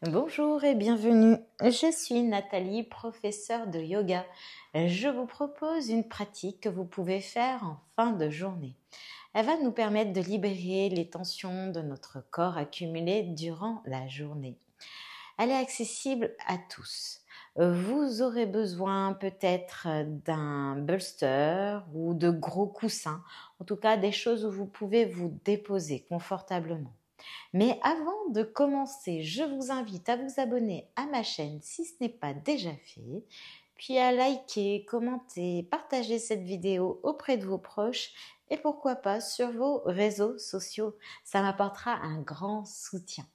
Bonjour et bienvenue, je suis Nathalie, professeure de yoga. Je vous propose une pratique que vous pouvez faire en fin de journée. Elle va nous permettre de libérer les tensions de notre corps accumulées durant la journée. Elle est accessible à tous. Vous aurez besoin peut-être d'un bolster ou de gros coussins, en tout cas des choses où vous pouvez vous déposer confortablement. Mais avant de commencer, je vous invite à vous abonner à ma chaîne si ce n'est pas déjà fait, puis à liker, commenter, partager cette vidéo auprès de vos proches et pourquoi pas sur vos réseaux sociaux. Ça m'apportera un grand soutien.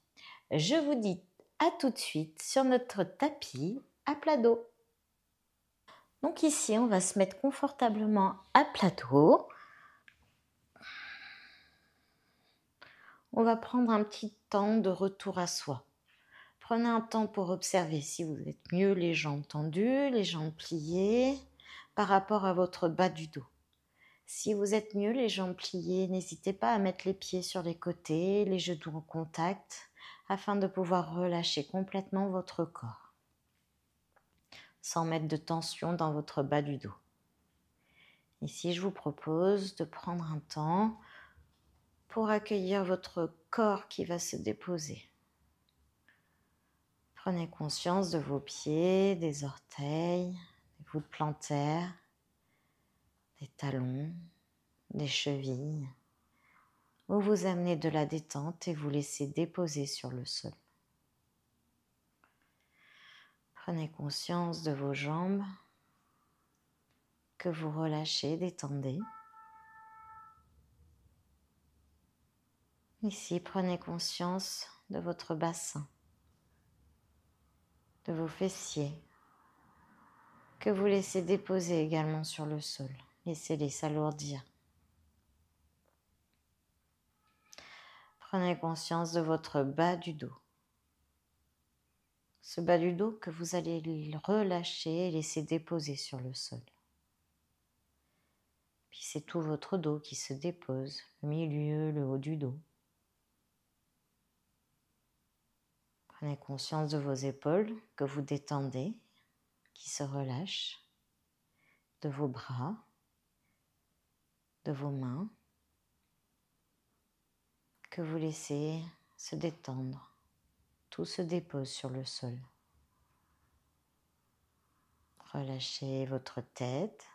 Je vous dis à tout de suite sur notre tapis à plat dos. Donc ici, on va se mettre confortablement à plat dos. On va prendre un petit temps de retour à soi. Prenez un temps pour observer si vous êtes mieux les jambes tendues, les jambes pliées par rapport à votre bas du dos. Si vous êtes mieux les jambes pliées, n'hésitez pas à mettre les pieds sur les côtés, les genoux en contact, afin de pouvoir relâcher complètement votre corps, sans mettre de tension dans votre bas du dos. Ici, je vous propose de prendre un temps pour accueillir votre corps qui va se déposer. Prenez conscience de vos pieds, des orteils, des voûtes plantaires, des talons, des chevilles, où vous amenez de la détente et vous laissez déposer sur le sol. Prenez conscience de vos jambes que vous relâchez, détendez. Ici, prenez conscience de votre bassin, de vos fessiers, que vous laissez déposer également sur le sol. Laissez-les s'alourdir. Prenez conscience de votre bas du dos. Ce bas du dos que vous allez relâcher et laisser déposer sur le sol. Puis c'est tout votre dos qui se dépose, le milieu, le haut du dos. Prenez conscience de vos épaules que vous détendez, qui se relâchent, de vos bras, de vos mains, que vous laissez se détendre. Tout se dépose sur le sol. Relâchez votre tête,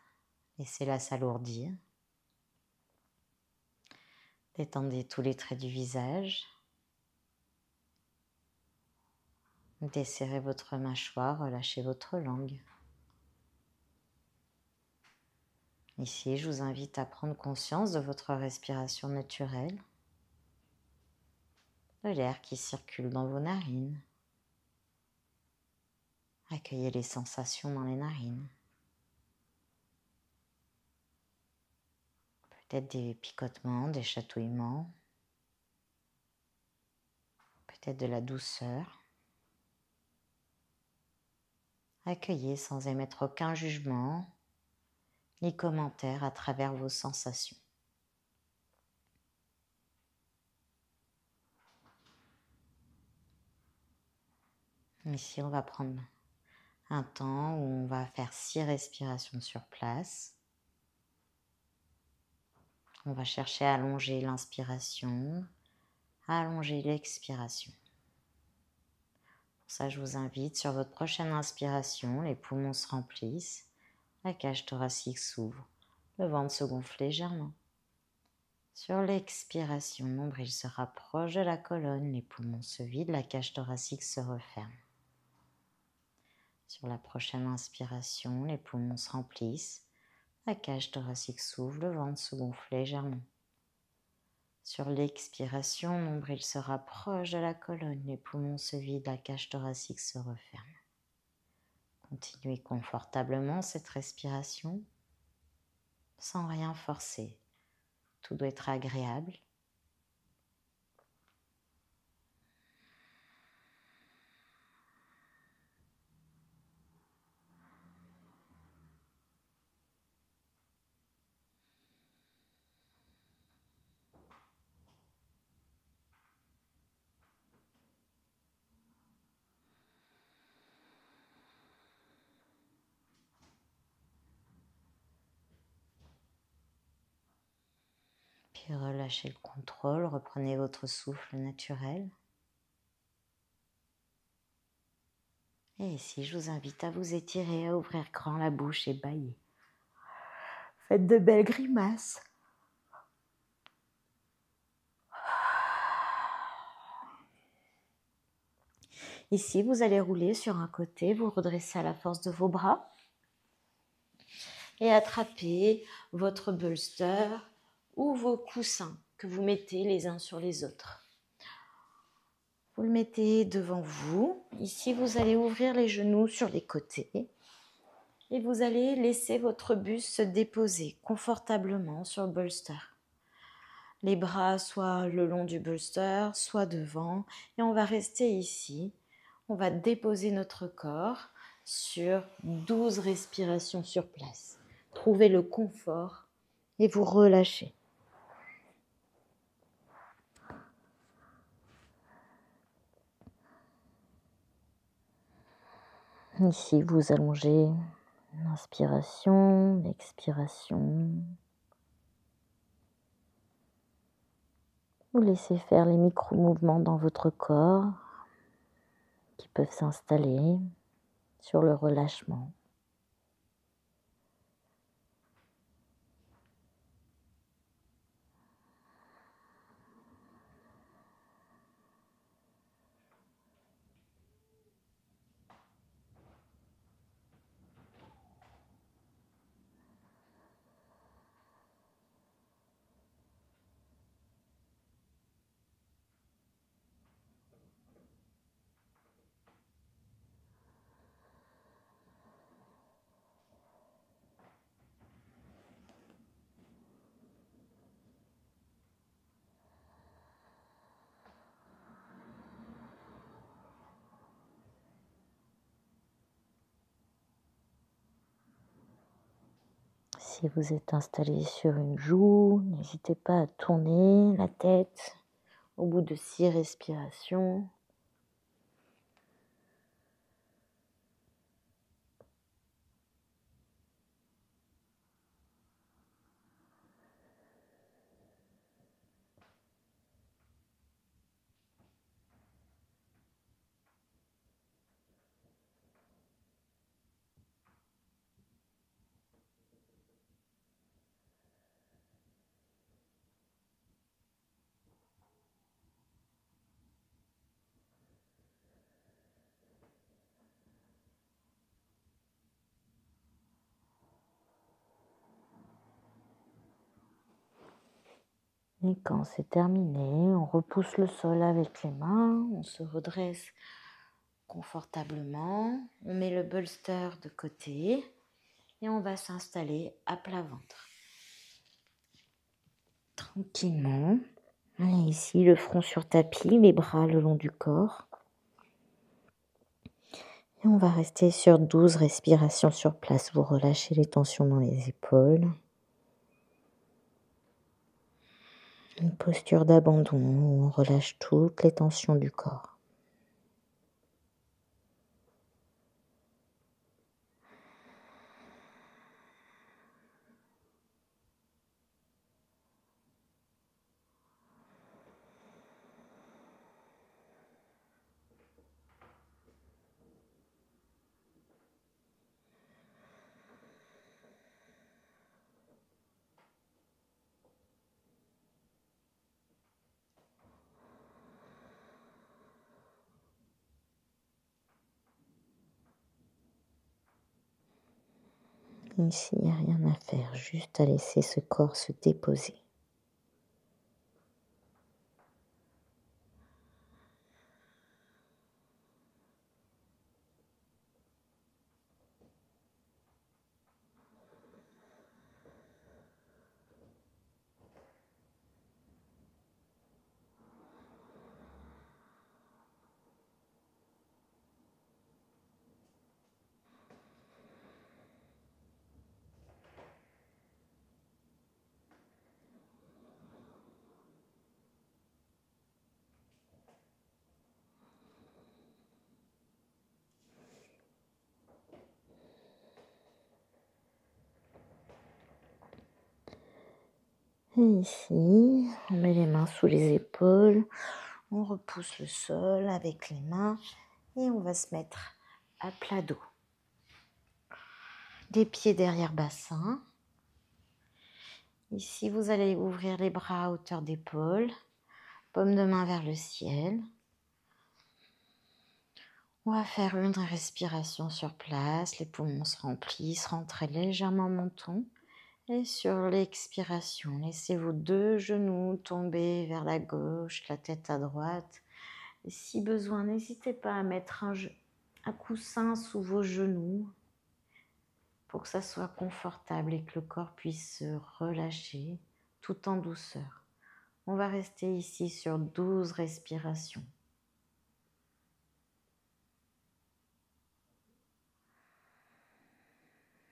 laissez-la s'alourdir. Détendez tous les traits du visage. Desserrez votre mâchoire, relâchez votre langue. Ici, je vous invite à prendre conscience de votre respiration naturelle, de l'air qui circule dans vos narines. Accueillez les sensations dans les narines. Peut-être des picotements, des chatouillements, peut-être de la douceur. Accueillez sans émettre aucun jugement ni commentaire à travers vos sensations. Ici, on va prendre un temps où on va faire 6 respirations sur place. On va chercher à allonger l'inspiration, à allonger l'expiration. Pour ça, je vous invite sur votre prochaine inspiration, les poumons se remplissent, la cage thoracique s'ouvre, le ventre se gonfle légèrement. Sur l'expiration, le nombril se rapproche de la colonne, les poumons se vident, la cage thoracique se referme. Sur la prochaine inspiration, les poumons se remplissent, la cage thoracique s'ouvre, le ventre se gonfle légèrement. Sur l'expiration, le nombril se rapproche de la colonne, les poumons se vident, la cage thoracique se referme. Continuez confortablement cette respiration sans rien forcer. Tout doit être agréable. Puis relâchez le contrôle, reprenez votre souffle naturel. Et ici, je vous invite à vous étirer, à ouvrir grand la bouche et bâiller. Faites de belles grimaces. Ici, vous allez rouler sur un côté, vous redressez à la force de vos bras et attrapez votre bolster ou vos coussins que vous mettez les uns sur les autres. Vous le mettez devant vous. Ici, vous allez ouvrir les genoux sur les côtés et vous allez laisser votre buste se déposer confortablement sur le bolster. Les bras soit le long du bolster, soit devant, et on va rester ici. On va déposer notre corps sur 12 respirations sur place. Trouvez le confort et vous relâchez. Ici, vous allongez l'inspiration, l'expiration. Vous laissez faire les micro-mouvements dans votre corps qui peuvent s'installer sur le relâchement. Si vous êtes installé sur une joue, n'hésitez pas à tourner la tête au bout de 6 respirations. Et quand c'est terminé, on repousse le sol avec les mains, on se redresse confortablement, on met le bolster de côté et on va s'installer à plat ventre. Tranquillement, allez ici le front sur tapis, les bras le long du corps. Et on va rester sur 12 respirations sur place. Vous relâchez les tensions dans les épaules. Une posture d'abandon où on relâche toutes les tensions du corps. Ici, il n'y a rien à faire, juste à laisser ce corps se déposer. Et ici, on met les mains sous les épaules, on repousse le sol avec les mains et on va se mettre à plat dos. Les pieds derrière bassin. Ici, vous allez ouvrir les bras à hauteur d'épaule, paume de main vers le ciel. On va faire une respiration sur place, les poumons se remplissent, rentrez légèrement menton. Et sur l'expiration, laissez vos deux genoux tomber vers la gauche, la tête à droite. Et si besoin, n'hésitez pas à mettre un coussin sous vos genoux pour que ça soit confortable et que le corps puisse se relâcher tout en douceur. On va rester ici sur 12 respirations.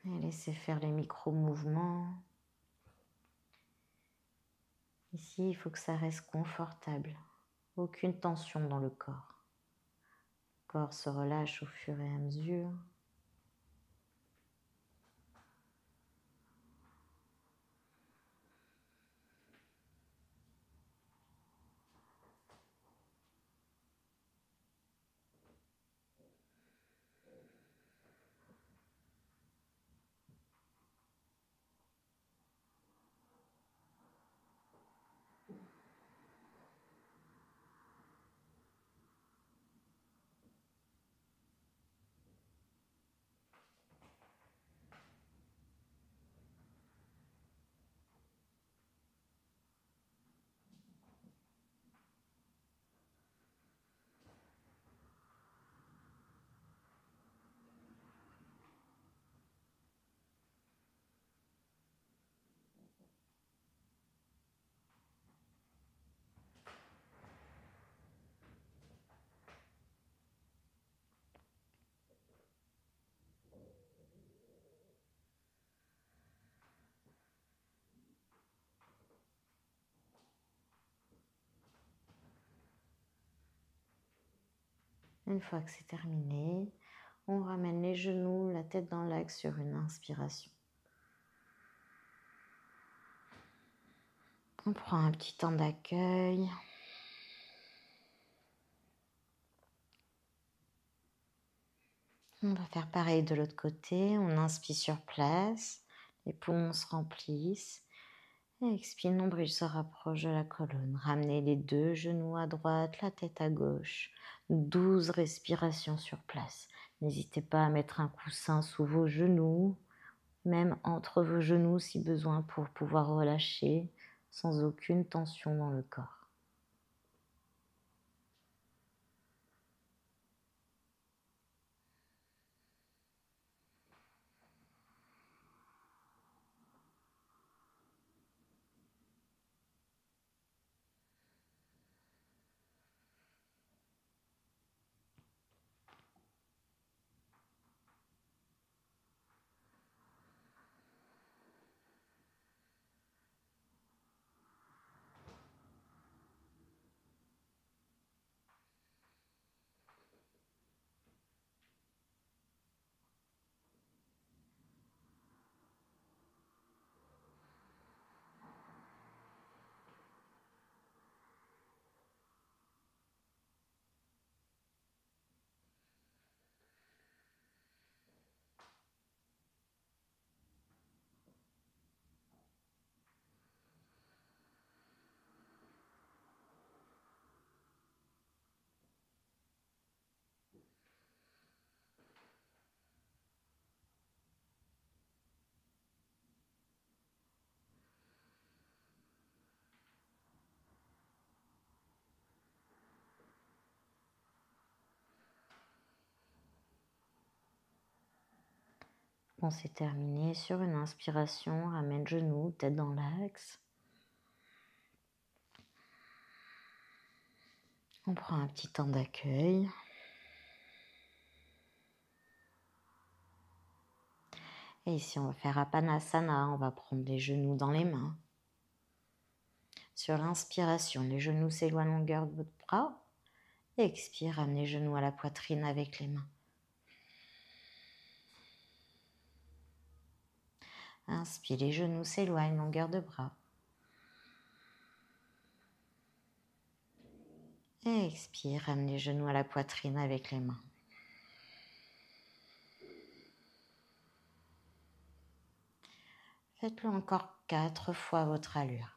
Et laissez faire les micro-mouvements. Ici, il faut que ça reste confortable. Aucune tension dans le corps. Le corps se relâche au fur et à mesure. Une fois que c'est terminé, on ramène les genoux, la tête dans l'axe sur une inspiration. On prend un petit temps d'accueil. On va faire pareil de l'autre côté. On inspire sur place. Les poumons se remplissent. Et expire, nombril se rapproche de la colonne. Ramenez les deux genoux à droite, la tête à gauche. 12 respirations sur place. N'hésitez pas à mettre un coussin sous vos genoux, même entre vos genoux si besoin pour pouvoir relâcher sans aucune tension dans le corps. Quand c'est terminé, sur une inspiration, ramène genoux, tête dans l'axe. On prend un petit temps d'accueil. Et ici, on va faire Apanasana. On va prendre les genoux dans les mains. Sur l'inspiration, les genoux s'éloignent longueur de votre bras. Expire, ramenez les genoux à la poitrine avec les mains. Inspire, les genoux s'éloignent longueur de bras. Et expire, ramenez les genoux à la poitrine avec les mains. Faites-le encore 4 fois à votre allure.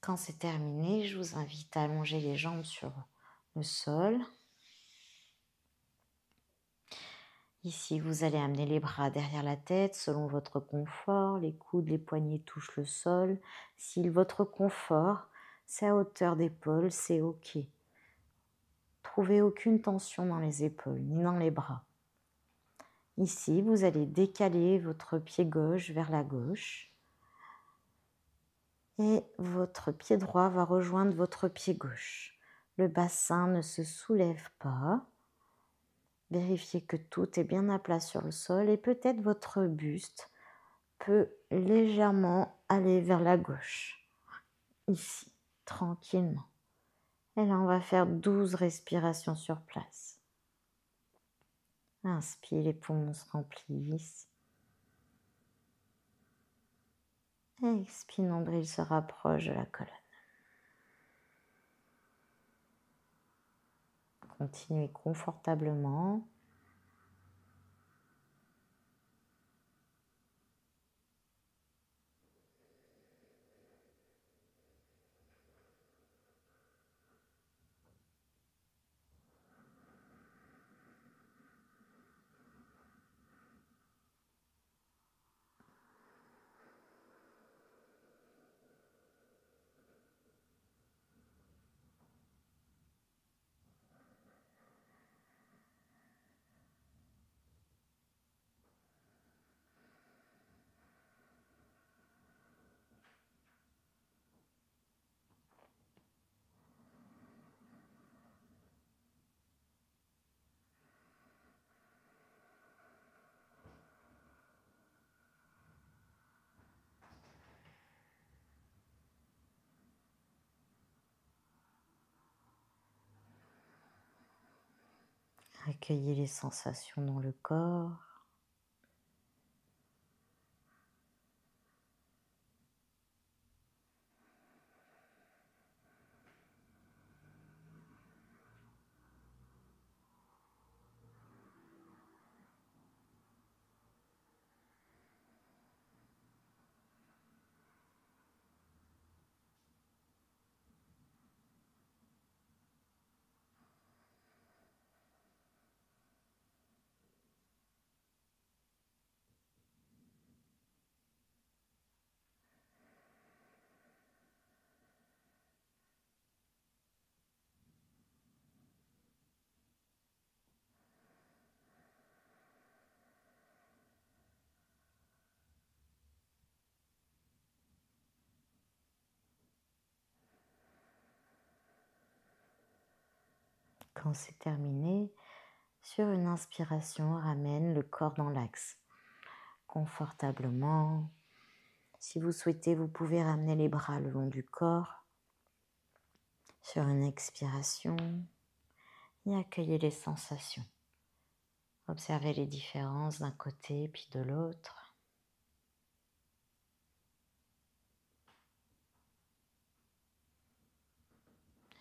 Quand c'est terminé, je vous invite à allonger les jambes sur le sol. Ici, vous allez amener les bras derrière la tête selon votre confort. Les coudes, les poignets touchent le sol. Si votre confort, c'est à hauteur d'épaule, c'est OK. Trouvez aucune tension dans les épaules ni dans les bras. Ici, vous allez décaler votre pied gauche vers la gauche. Et votre pied droit va rejoindre votre pied gauche. Le bassin ne se soulève pas. Vérifiez que tout est bien à plat sur le sol et peut-être votre buste peut légèrement aller vers la gauche. Ici, tranquillement. Et là, on va faire 12 respirations sur place. Inspire, les poumons se remplissent. Expire, nombril se rapproche de la colonne. Continuez confortablement. Accueillez les sensations dans le corps. Quand c'est terminé, sur une inspiration, ramène le corps dans l'axe, confortablement. Si vous souhaitez, vous pouvez ramener les bras le long du corps. Sur une expiration, et accueillez les sensations. Observez les différences d'un côté puis de l'autre.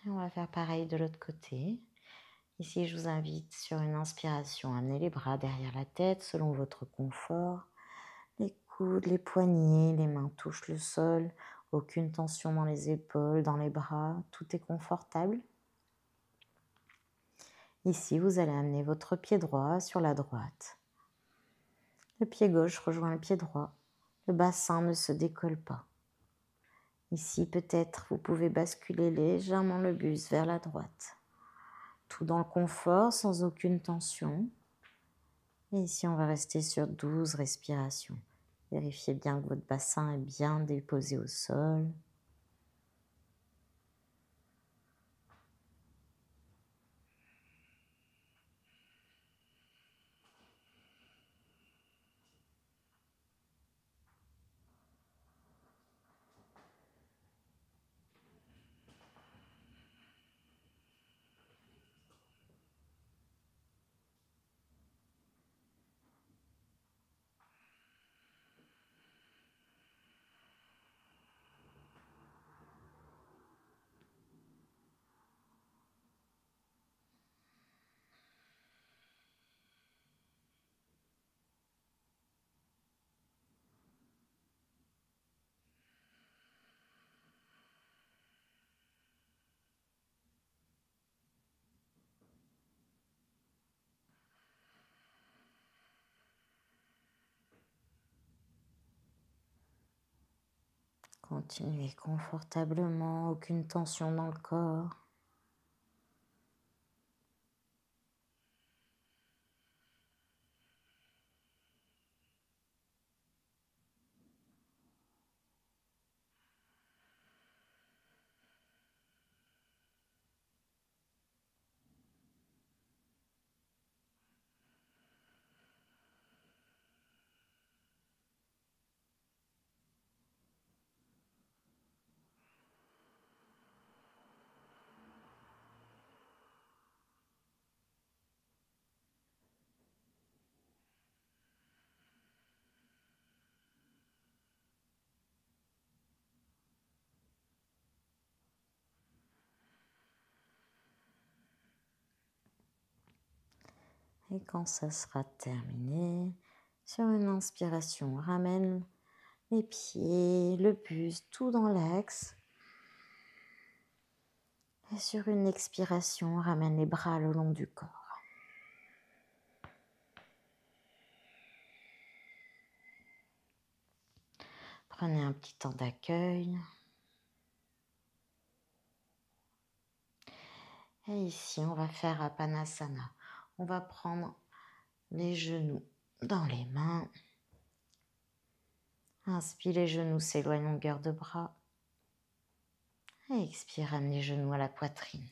Et on va faire pareil de l'autre côté. Ici, je vous invite sur une inspiration à amener les bras derrière la tête selon votre confort. Les coudes, les poignets, les mains touchent le sol. Aucune tension dans les épaules, dans les bras. Tout est confortable. Ici, vous allez amener votre pied droit sur la droite. Le pied gauche rejoint le pied droit. Le bassin ne se décolle pas. Ici, peut-être, vous pouvez basculer légèrement le buste vers la droite. Tout dans le confort, sans aucune tension. Et ici, on va rester sur 12 respirations. Vérifiez bien que votre bassin est bien déposé au sol. Continuez confortablement, aucune tension dans le corps. Et quand ça sera terminé, sur une inspiration, ramène les pieds, le buste, tout dans l'axe. Et sur une expiration, ramène les bras le long du corps. Prenez un petit temps d'accueil. Et ici, on va faire Apanasana. On va prendre les genoux dans les mains. Inspire, les genoux s'éloignent longueur de bras. Et expire, ramène les genoux à la poitrine.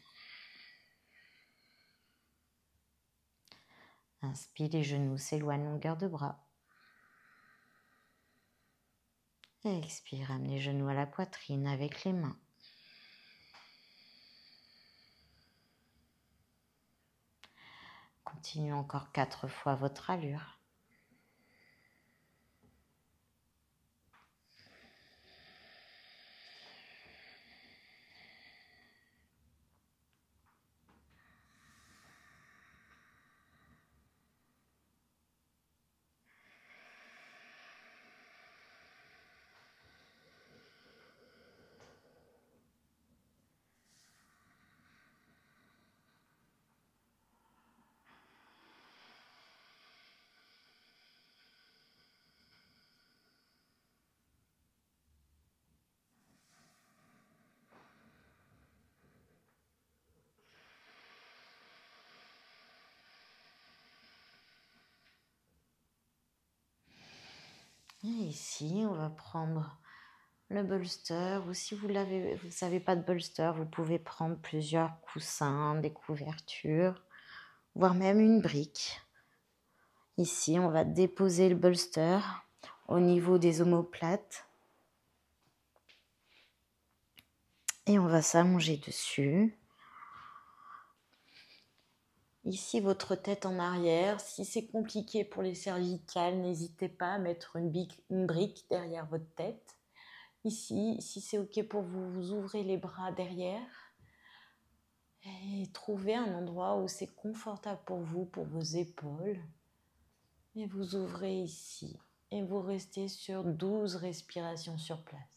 Inspire, les genoux s'éloignent longueur de bras. Et expire, ramène les genoux à la poitrine avec les mains. Continuez encore 4 fois votre allure. Et ici, on va prendre le bolster, ou si vous n'avez pas de bolster, vous pouvez prendre plusieurs coussins, des couvertures, voire même une brique. Ici, on va déposer le bolster au niveau des omoplates et on va s'allonger dessus. Ici, votre tête en arrière. Si c'est compliqué pour les cervicales, n'hésitez pas à mettre une brique derrière votre tête. Ici, si c'est OK pour vous, vous ouvrez les bras derrière et trouvez un endroit où c'est confortable pour vous, pour vos épaules. Et vous ouvrez ici et vous restez sur 12 respirations sur place.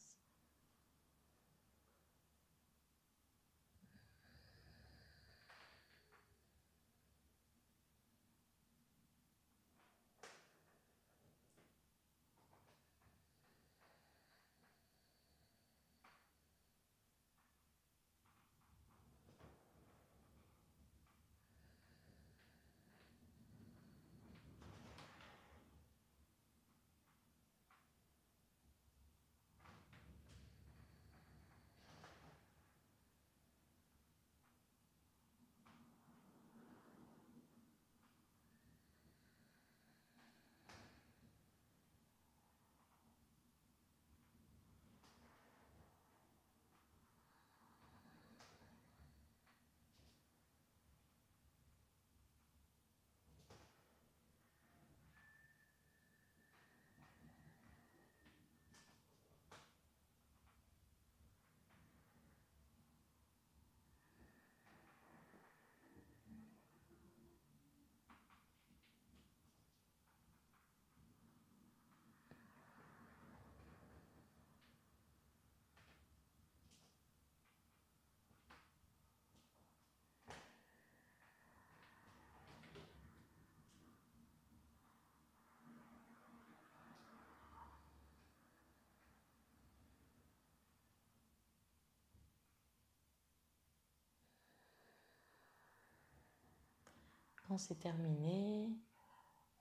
Quand c'est terminé,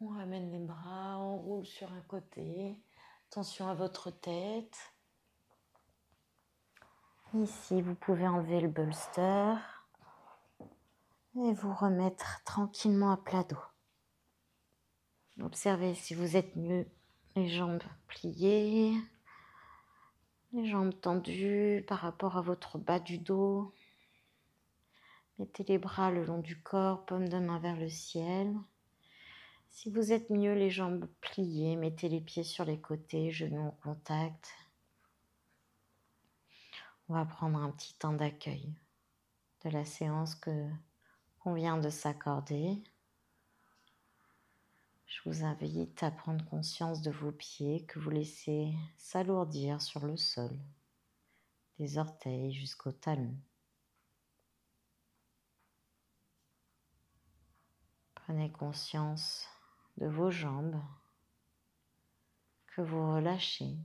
on ramène les bras, on roule sur un côté. Attention à votre tête. Ici, vous pouvez enlever le bolster et vous remettre tranquillement à plat dos. Observez si vous êtes mieux, les jambes pliées, les jambes tendues par rapport à votre bas du dos. Mettez les bras le long du corps, paume de main vers le ciel. Si vous êtes mieux, les jambes pliées, mettez les pieds sur les côtés, genoux en contact. On va prendre un petit temps d'accueil de la séance qu'on vient de s'accorder. Je vous invite à prendre conscience de vos pieds que vous laissez s'alourdir sur le sol, des orteils jusqu'aux talons. Prenez conscience de vos jambes que vous relâchez.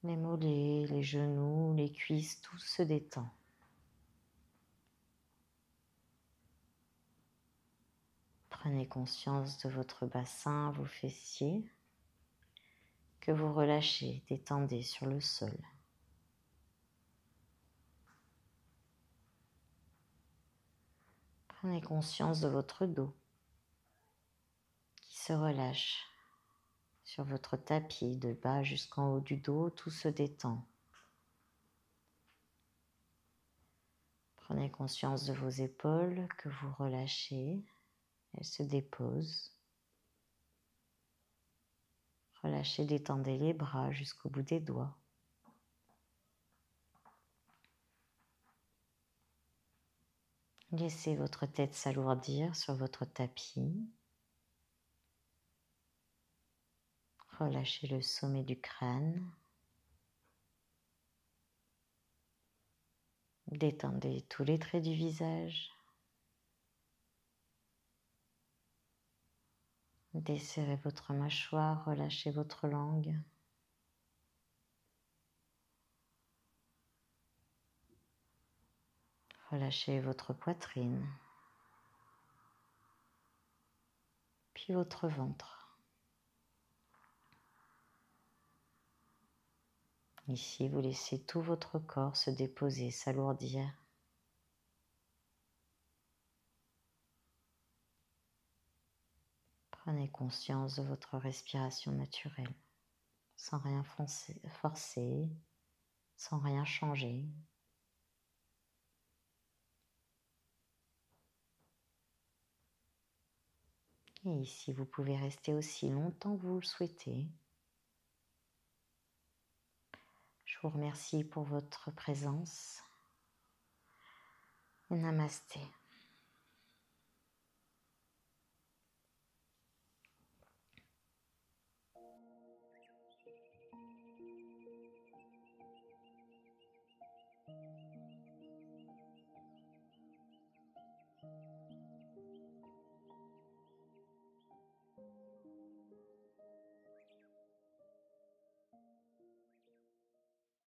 Les mollets, les genoux, les cuisses, tout se détend. Prenez conscience de votre bassin, vos fessiers, que vous relâchez, détendez sur le sol. Prenez conscience de votre dos qui se relâche sur votre tapis de bas jusqu'en haut du dos, tout se détend. Prenez conscience de vos épaules que vous relâchez, elles se déposent. Relâchez, détendez les bras jusqu'au bout des doigts. Laissez votre tête s'alourdir sur votre tapis. Relâchez le sommet du crâne. Détendez tous les traits du visage. Desserrez votre mâchoire, relâchez votre langue. Relâchez votre poitrine, puis votre ventre. Ici, vous laissez tout votre corps se déposer, s'alourdir. Prenez conscience de votre respiration naturelle, sans rien forcer, sans rien changer. Et ici, vous pouvez rester aussi longtemps que vous le souhaitez. Je vous remercie pour votre présence. Namasté.